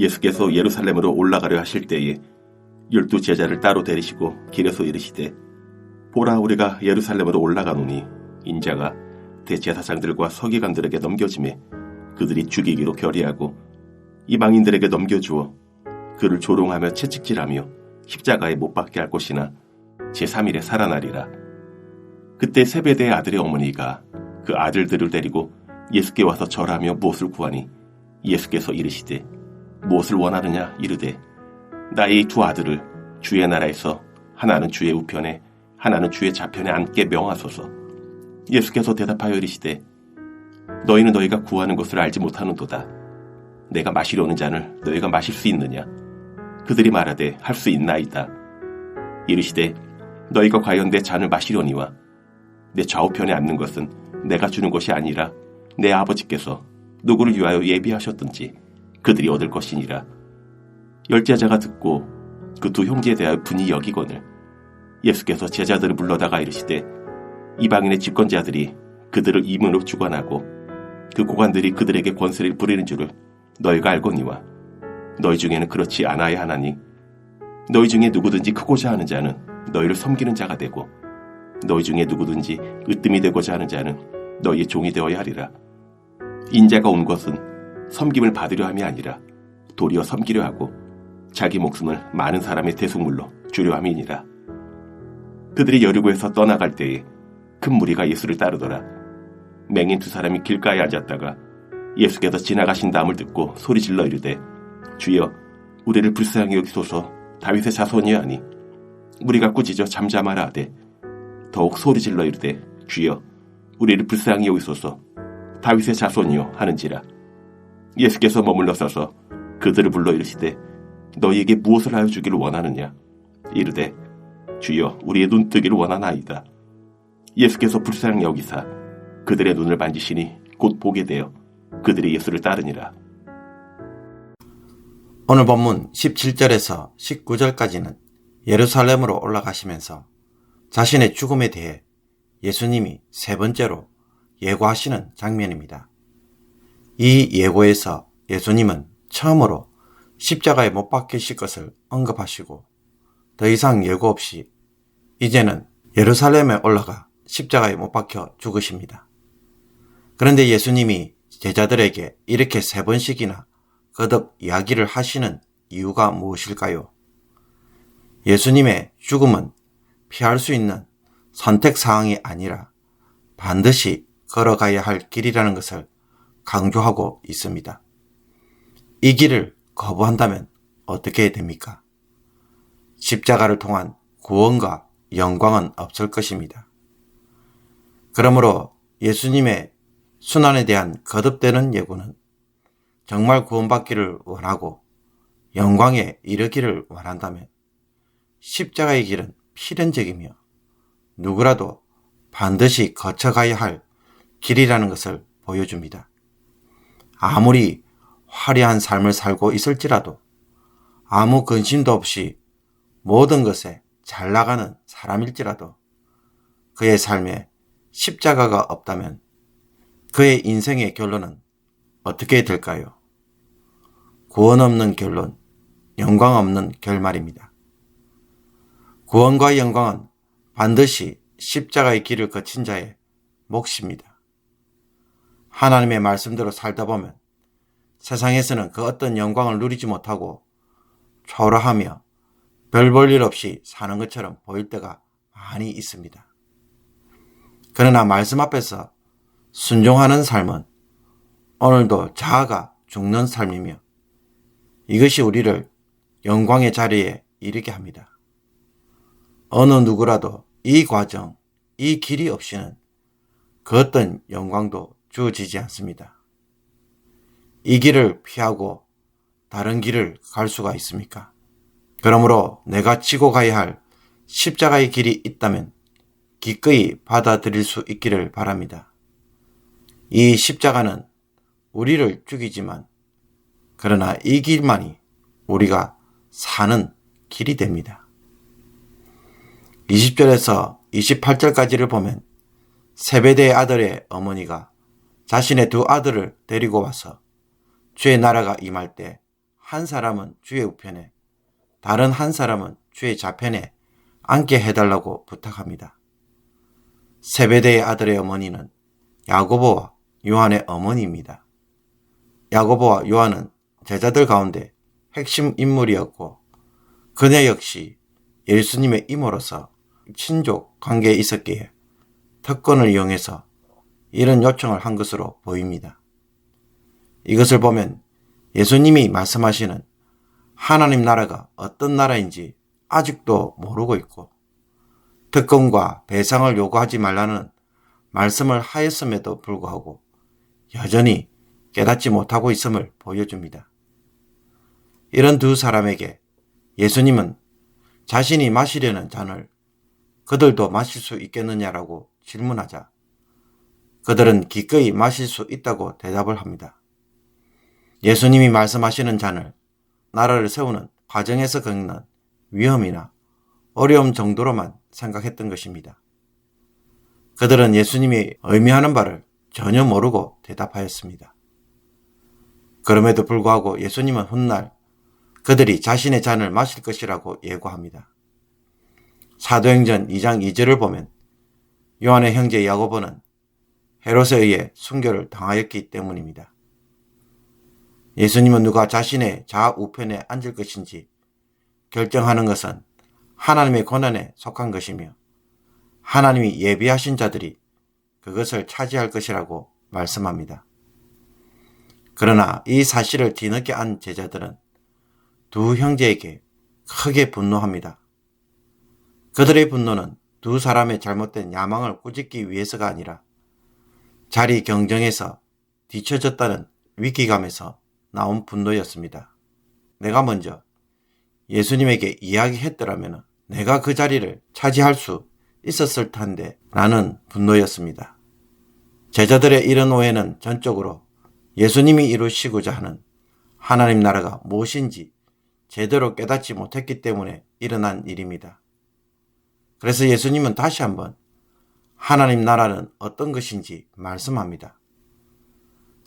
예수께서 예루살렘으로 올라가려 하실 때에 12 제자를 따로 데리시고 길에서 이르시되 보라 우리가 예루살렘으로 올라가노니 인자가 대제사장들과 서기관들에게 넘겨지매 그들이 죽이기로 결의하고 이방인들에게 넘겨주어 그를 조롱하며 채찍질하며 십자가에 못 박게 할 것이나 제3일에 살아나리라. 그때 세베대의 아들의 어머니가 그 아들들을 데리고 예수께 와서 절하며 무엇을 구하니 예수께서 이르시되 무엇을 원하느냐 이르되 나의 두 아들을 주의 나라에서 하나는 주의 우편에 하나는 주의 좌편에 앉게 명하소서. 예수께서 대답하여 이르시되 너희는 너희가 구하는 것을 알지 못하는도다. 내가 마시려는 잔을 너희가 마실 수 있느냐? 그들이 말하되 할 수 있나이다. 이르시되 너희가 과연 내 잔을 마시려니와 내 좌우편에 앉는 것은 내가 주는 것이 아니라 내 아버지께서 누구를 위하여 예비하셨든지 그들이 얻을 것이니라. 열제자가 듣고 그 두 형제에 대하여 분이 여기거늘 예수께서 제자들을 불러다가 이르시되 이방인의 집권자들이 그들을 임으로 주관하고 그 고관들이 그들에게 권세를 부리는 줄을 너희가 알거니와 너희 중에는 그렇지 않아야 하나니 너희 중에 누구든지 크고자 하는 자는 너희를 섬기는 자가 되고 너희 중에 누구든지 으뜸이 되고자 하는 자는 너희의 종이 되어야 하리라. 인자가 온 것은 섬김을 받으려 함이 아니라 도리어 섬기려 하고 자기 목숨을 많은 사람의 대속물로 주려 함이니라. 그들이 여리고에서 떠나갈 때에 큰 무리가 예수를 따르더라. 맹인 두 사람이 길가에 앉았다가 예수께서 지나가신 다음을 듣고 소리질러 이르되 주여 우리를 불쌍히 여기소서. 다윗의 자손이여 하니 무리가 꾸짖어 잠잠하라 하되 더욱 소리질러 이르되 주여 우리를 불쌍히 여기소서. 다윗의 자손이여 하는지라. 예수께서 머물러 서서 그들을 불러 이르시되 너희에게 무엇을 하여 주기를 원하느냐? 이르되 주여 우리의 눈뜨기를 원하나이다. 예수께서 불쌍히 여기사 그들의 눈을 만지시니 곧 보게 되어 그들이 예수를 따르니라. 오늘 본문 17절에서 19절까지는 예루살렘으로 올라가시면서 자신의 죽음에 대해 예수님이 세 번째로 예고하시는 장면입니다. 이 예고에서 예수님은 처음으로 십자가에 못 박히실 것을 언급하시고 더 이상 예고 없이 이제는 예루살렘에 올라가 십자가에 못 박혀 죽으십니다. 그런데 예수님이 제자들에게 이렇게 세 번씩이나 거듭 이야기를 하시는 이유가 무엇일까요? 예수님의 죽음은 피할 수 있는 선택사항이 아니라 반드시 걸어가야 할 길이라는 것을 강조하고 있습니다. 이 길을 거부한다면 어떻게 됩니까? 십자가를 통한 구원과 영광은 없을 것입니다. 그러므로 예수님의 순환에 대한 거듭되는 예고는 정말 구원받기를 원하고 영광에 이르기를 원한다면 십자가의 길은 필연적이며 누구라도 반드시 거쳐가야 할 길이라는 것을 보여줍니다. 아무리 화려한 삶을 살고 있을지라도 아무 근심도 없이 모든 것에 잘 나가는 사람일지라도 그의 삶에 십자가가 없다면 그의 인생의 결론은 어떻게 될까요? 구원 없는 결론, 영광 없는 결말입니다. 구원과 영광은 반드시 십자가의 길을 거친 자의 몫입니다. 하나님의 말씀대로 살다 보면 세상에서는 그 어떤 영광을 누리지 못하고 초라하며 별 볼 일 없이 사는 것처럼 보일 때가 많이 있습니다. 그러나 말씀 앞에서 순종하는 삶은 오늘도 자아가 죽는 삶이며 이것이 우리를 영광의 자리에 이르게 합니다. 어느 누구라도 이 과정, 이 길이 없이는 그 어떤 영광도 주어지지 않습니다. 이 길을 피하고 다른 길을 갈 수가 있습니까? 그러므로 내가 지고 가야 할 십자가의 길이 있다면 기꺼이 받아들일 수 있기를 바랍니다. 이 십자가는 우리를 죽이지만 그러나 이 길만이 우리가 사는 길이 됩니다. 20절에서 28절까지를 보면 세베대의 아들의 어머니가 자신의 두 아들을 데리고 와서 주의 나라가 임할 때 한 사람은 주의 우편에, 다른 한 사람은 주의 좌편에 앉게 해달라고 부탁합니다. 세베대의 아들의 어머니는 야고보와 요한의 어머니입니다. 야고보와 요한은 제자들 가운데 핵심 인물이었고 그녀 역시 예수님의 이모로서 친족 관계에 있었기에 특권을 이용해서 이런 요청을 한 것으로 보입니다. 이것을 보면 예수님이 말씀하시는 하나님 나라가 어떤 나라인지 아직도 모르고 있고 특권과 배상을 요구하지 말라는 말씀을 하였음에도 불구하고 여전히 깨닫지 못하고 있음을 보여줍니다. 이런 두 사람에게 예수님은 자신이 마시려는 잔을 그들도 마실 수 있겠느냐라고 질문하자 그들은 기꺼이 마실 수 있다고 대답을 합니다. 예수님이 말씀하시는 잔을 나라를 세우는 과정에서 겪는 위험이나 어려움 정도로만 생각했던 것입니다. 그들은 예수님이 의미하는 바를 전혀 모르고 대답하였습니다. 그럼에도 불구하고 예수님은 훗날 그들이 자신의 잔을 마실 것이라고 예고합니다. 사도행전 2장 2절을 보면 요한의 형제 야고보는 헤롯에 의해 순교를 당하였기 때문입니다. 예수님은 누가 자신의 좌우편에 앉을 것인지 결정하는 것은 하나님의 권한에 속한 것이며 하나님이 예비하신 자들이 그것을 차지할 것이라고 말씀합니다. 그러나 이 사실을 뒤늦게 안 제자들은 두 형제에게 크게 분노합니다. 그들의 분노는 두 사람의 잘못된 야망을 꾸짖기 위해서가 아니라 자리 경쟁에서 뒤처졌다는 위기감에서 나온 분노였습니다. 내가 먼저 예수님에게 이야기했더라면 내가 그 자리를 차지할 수 있었을 텐데 라는 분노였습니다. 제자들의 이런 오해는 전적으로 예수님이 이루시고자 하는 하나님 나라가 무엇인지 제대로 깨닫지 못했기 때문에 일어난 일입니다. 그래서 예수님은 다시 한번 하나님 나라는 어떤 것인지 말씀합니다.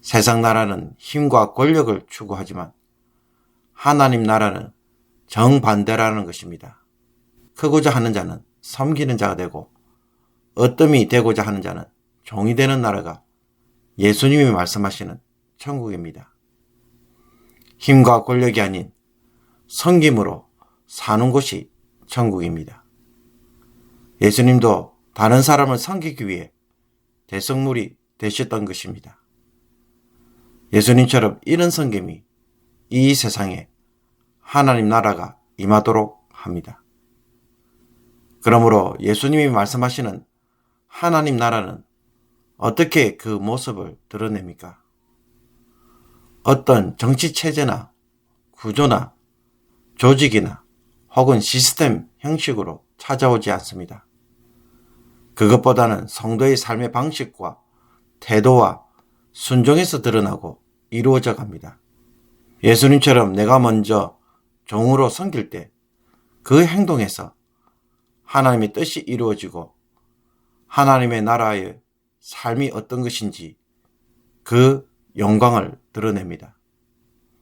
세상 나라는 힘과 권력을 추구하지만 하나님 나라는 정반대라는 것입니다. 크고자 하는 자는 섬기는 자가 되고 어뜸이 되고자 하는 자는 종이 되는 나라가 예수님이 말씀하시는 천국입니다. 힘과 권력이 아닌 섬김으로 사는 곳이 천국입니다. 예수님도 다른 사람을 섬기기 위해 대성물이 되셨던 것입니다. 예수님처럼 이런 섬김이 이 세상에 하나님 나라가 임하도록 합니다. 그러므로 예수님이 말씀하시는 하나님 나라는 어떻게 그 모습을 드러냅니까? 어떤 정치체제나 구조나 조직이나 혹은 시스템 형식으로 찾아오지 않습니다. 그것보다는 성도의 삶의 방식과 태도와 순종에서 드러나고 이루어져 갑니다. 예수님처럼 내가 먼저 종으로 섬길 때 그 행동에서 하나님의 뜻이 이루어지고 하나님의 나라의 삶이 어떤 것인지 그 영광을 드러냅니다.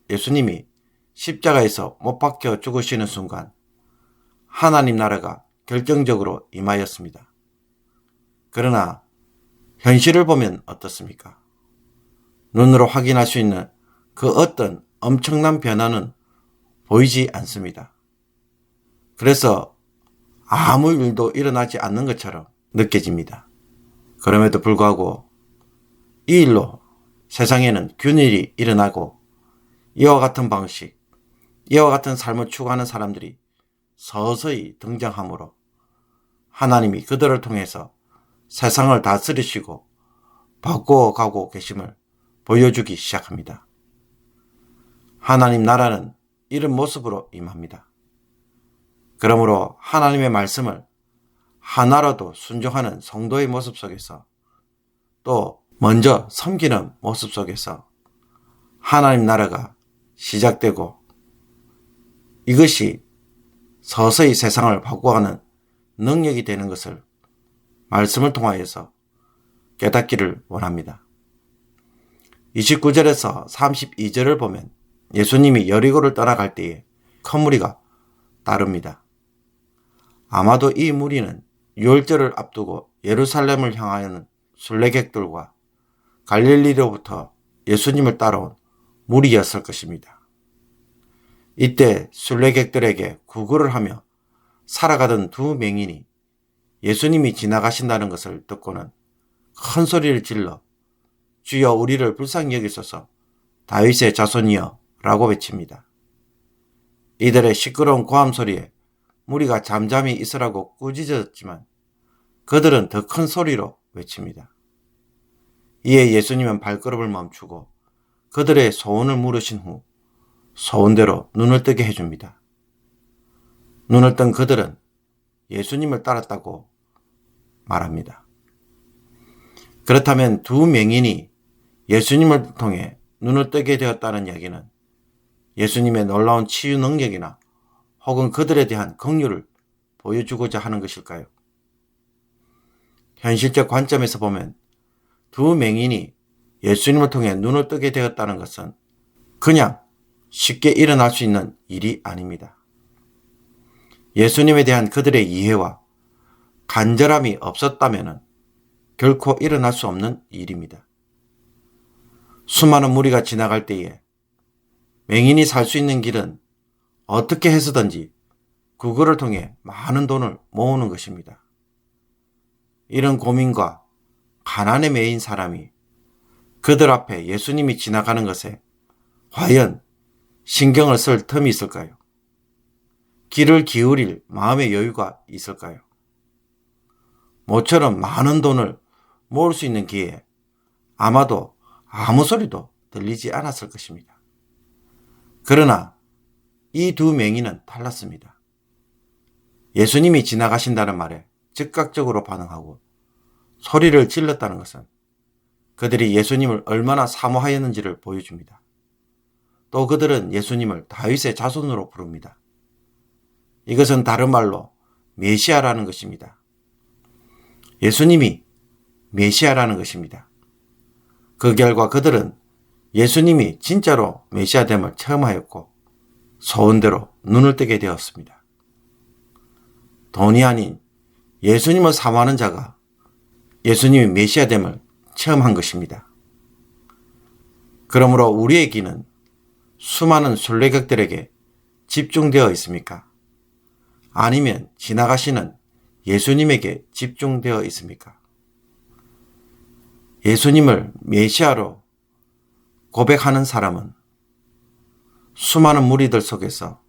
예수님이 십자가에서 못 박혀 죽으시는 순간 하나님 나라가 결정적으로 임하였습니다. 그러나 현실을 보면 어떻습니까? 눈으로 확인할 수 있는 그 어떤 엄청난 변화는 보이지 않습니다. 그래서 아무 일도 일어나지 않는 것처럼 느껴집니다. 그럼에도 불구하고 이 일로 세상에는 균일이 일어나고 이와 같은 방식, 이와 같은 삶을 추구하는 사람들이 서서히 등장하므로 하나님이 그들을 통해서 세상을 다스리시고 바꾸어가고 계심을 보여주기 시작합니다. 하나님 나라는 이런 모습으로 임합니다. 그러므로 하나님의 말씀을 하나라도 순종하는 성도의 모습 속에서 또 먼저 섬기는 모습 속에서 하나님 나라가 시작되고 이것이 서서히 세상을 바꿔가는 능력이 되는 것을 말씀을 통하여서 깨닫기를 원합니다. 29절에서 32절을 보면 예수님이 여리고를 떠나갈 때에 큰 무리가 따릅니다. 아마도 이 무리는 유월절을 앞두고 예루살렘을 향하는 순례객들과 갈릴리로부터 예수님을 따라온 무리였을 것입니다. 이때 순례객들에게 구걸을 하며 살아가던 두 맹인이 예수님이 지나가신다는 것을 듣고는 큰 소리를 질러 주여 우리를 불쌍히 여기소서 다윗의 자손이여 라고 외칩니다. 이들의 시끄러운 고함 소리에 무리가 잠잠히 있으라고 꾸짖었지만 그들은 더 큰 소리로 외칩니다. 이에 예수님은 발걸음을 멈추고 그들의 소원을 물으신 후 소원대로 눈을 뜨게 해줍니다. 눈을 뜬 그들은 예수님을 따랐다고 말합니다. 그렇다면 두 맹인이 예수님을 통해 눈을 뜨게 되었다는 이야기는 예수님의 놀라운 치유 능력이나 혹은 그들에 대한 긍휼을 보여주고자 하는 것일까요? 현실적 관점에서 보면 두 맹인이 예수님을 통해 눈을 뜨게 되었다는 것은 그냥 쉽게 일어날 수 있는 일이 아닙니다. 예수님에 대한 그들의 이해와 간절함이 없었다면 결코 일어날 수 없는 일입니다. 수많은 무리가 지나갈 때에 맹인이 살 수 있는 길은 어떻게 해서든지 그거를 통해 많은 돈을 모으는 것입니다. 이런 고민과 가난에 매인 사람이 그들 앞에 예수님이 지나가는 것에 과연 신경을 쓸 틈이 있을까요? 귀를 기울일 마음의 여유가 있을까요? 모처럼 많은 돈을 모을 수 있는 기회에 아마도 아무 소리도 들리지 않았을 것입니다. 그러나 이 두 맹인은 달랐습니다. 예수님이 지나가신다는 말에 즉각적으로 반응하고 소리를 질렀다는 것은 그들이 예수님을 얼마나 사모하였는지를 보여줍니다. 또 그들은 예수님을 다윗의 자손으로 부릅니다. 이것은 다른 말로 메시아라는 것입니다. 예수님이 메시아라는 것입니다. 그 결과 그들은 예수님이 진짜로 메시아됨을 체험하였고 소원대로 눈을 뜨게 되었습니다. 돈이 아닌 예수님을 사모하는 자가 예수님이 메시아됨을 체험한 것입니다. 그러므로 우리의 귀는 수많은 순례객들에게 집중되어 있습니까? 아니면 지나가시는 예수님에게 집중되어 있습니까? 예수님을 메시아로 고백하는 사람은 수많은 무리들 속에서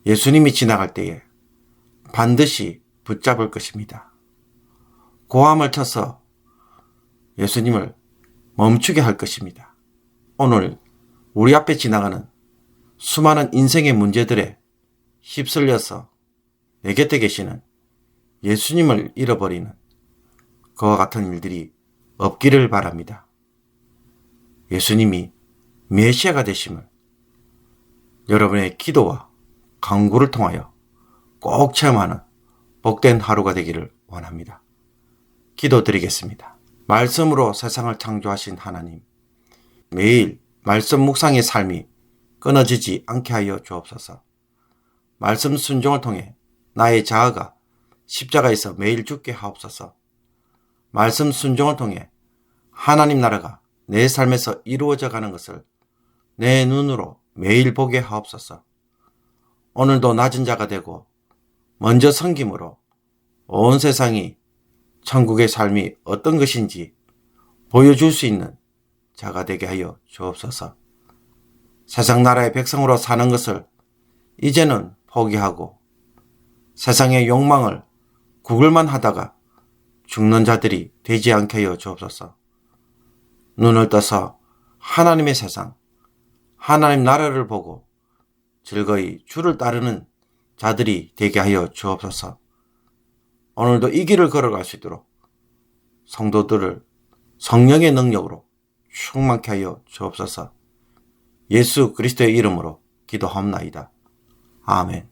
예수님이 지나갈 때에 반드시 붙잡을 것입니다. 고함을 쳐서 예수님을 멈추게 할 것입니다. 오늘 우리 앞에 지나가는 수많은 인생의 문제들에 휩쓸려서 내 곁에 계시는 예수님을 잃어버리는 그와 같은 일들이 없기를 바랍니다. 예수님이 메시아가 되심을 여러분의 기도와 간구를 통하여 꼭 체험하는 복된 하루가 되기를 원합니다. 기도드리겠습니다. 말씀으로 세상을 창조하신 하나님, 매일 말씀 묵상의 삶이 끊어지지 않게 하여 주옵소서. 말씀 순종을 통해 나의 자아가 십자가에서 매일 죽게 하옵소서. 말씀 순종을 통해 하나님 나라가 내 삶에서 이루어져 가는 것을 내 눈으로 매일 보게 하옵소서. 오늘도 낮은 자가 되고 먼저 섬김으로 온 세상이 천국의 삶이 어떤 것인지 보여줄 수 있는 자가 되게 하여 주옵소서. 세상 나라의 백성으로 사는 것을 이제는 포기하고 세상의 욕망을 구걸만 하다가 죽는 자들이 되지 않게 하여 주옵소서. 눈을 떠서 하나님의 세상, 하나님 나라를 보고 즐거이 주를 따르는 자들이 되게 하여 주옵소서. 오늘도 이 길을 걸어갈 수 있도록 성도들을 성령의 능력으로 충만케 하여 주옵소서. 예수 그리스도의 이름으로 기도하옵나이다. 아멘.